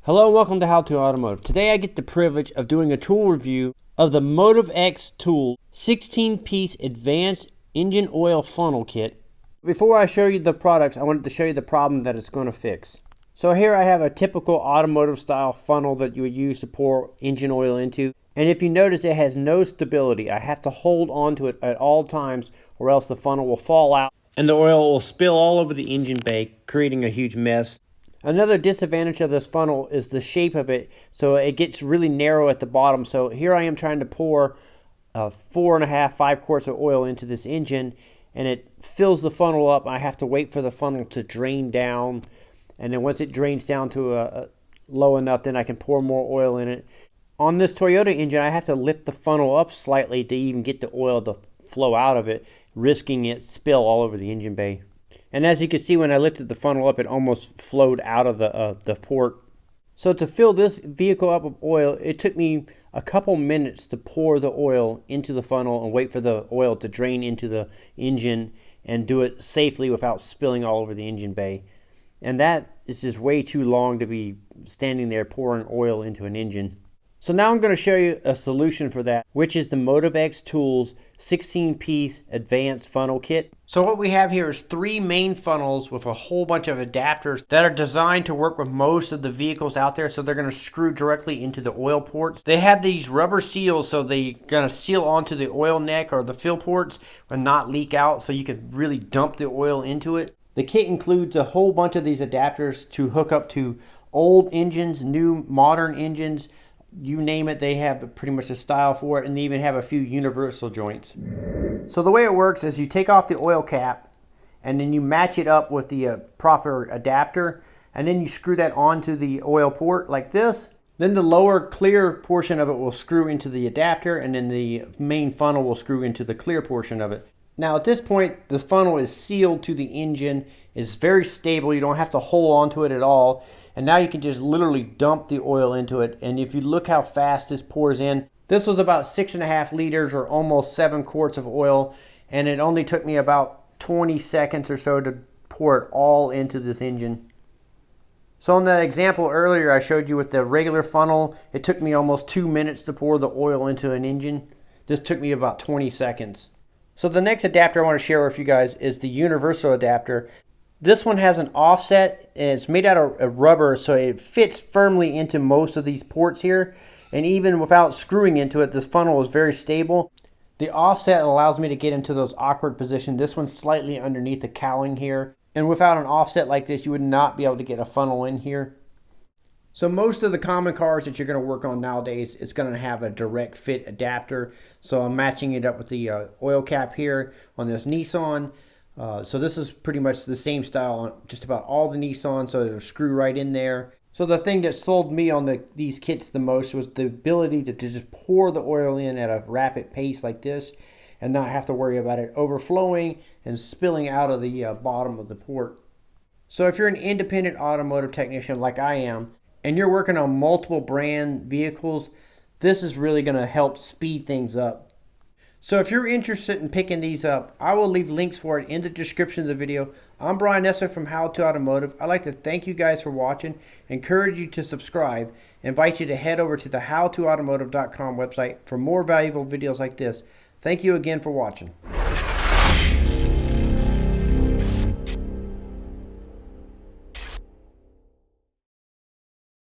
Hello and welcome to How to Automotive. Today I get the privilege of doing a tool review of the Motivx tool 16-piece advanced engine oil funnel kit. Before I show you the products, I wanted to show you the problem that it's going to fix. So here I have a typical automotive style funnel that you would use to pour engine oil into. And if you notice, it has no stability. I have to hold on to it at all times or else the funnel will fall out and the oil will spill all over the engine bay, creating a huge mess. Another disadvantage of this funnel is the shape of it, so it gets really narrow at the bottom. So here I am trying to pour 5 quarts of oil into this engine, and it fills the funnel up. I have to wait for the funnel to drain down, and then once it drains down to low enough, then I can pour more oil in it. On this Toyota engine, I have to lift the funnel up slightly to even get the oil to flow out of it, risking it spill all over the engine bay. And as you can see, when I lifted the funnel up, it almost flowed out of the port. So to fill this vehicle up with oil, it took me a couple minutes to pour the oil into the funnel and wait for the oil to drain into the engine and do it safely without spilling all over the engine bay. And that is just way too long to be standing there pouring oil into an engine. So now I'm going to show you a solution for that, which is the Motivx Tools 16-piece advanced funnel kit. So what we have here is 3 main funnels with a whole bunch of adapters that are designed to work with most of the vehicles out there. So they're going to screw directly into the oil ports. They have these rubber seals, so they're going to seal onto the oil neck or the fill ports and not leak out, so you can really dump the oil into it. The kit includes a whole bunch of these adapters to hook up to old engines, new modern engines. You name it, they have pretty much a style for it, and they even have a few universal joints. So the way it works is you take off the oil cap and then you match it up with the proper adapter, and then you screw that onto the oil port like this. Then the lower clear portion of it will screw into the adapter, and then the main funnel will screw into the clear portion of it. Now at this point, this funnel is sealed to the engine. It's very stable. You don't have to hold on to it at all. And now you can just literally dump the oil into it. And if you look how fast this pours in, this was about 6.5 liters or almost 7 quarts of oil. And it only took me about 20 seconds or so to pour it all into this engine. So in that example earlier I showed you with the regular funnel, it took me almost 2 minutes to pour the oil into an engine. This took me about 20 seconds. So the next adapter I want to share with you guys is the universal adapter. This one has an offset, and it's made out of rubber, so it fits firmly into most of these ports here. And even without screwing into it, this funnel is very stable. The offset allows me to get into those awkward positions. This one's slightly underneath the cowling here. And without an offset like this, you would not be able to get a funnel in here. So most of the common cars that you're going to work on nowadays is going to have a direct fit adapter. So I'm matching it up with the oil cap here on this Nissan. So this is pretty much the same style on just about all the Nissan, so it'll screw right in there. So the thing that sold me on these kits the most was the ability to just pour the oil in at a rapid pace like this and not have to worry about it overflowing and spilling out of the bottom of the port. So if you're an independent automotive technician like I am, and you're working on multiple brand vehicles, this is really going to help speed things up. So if you're interested in picking these up, I will leave links for it in the description of the video. I'm Brian Esser from How to Automotive. I'd like to thank you guys for watching, encourage you to subscribe, invite you to head over to the howtoautomotive.com website for more valuable videos like this. Thank you again for watching.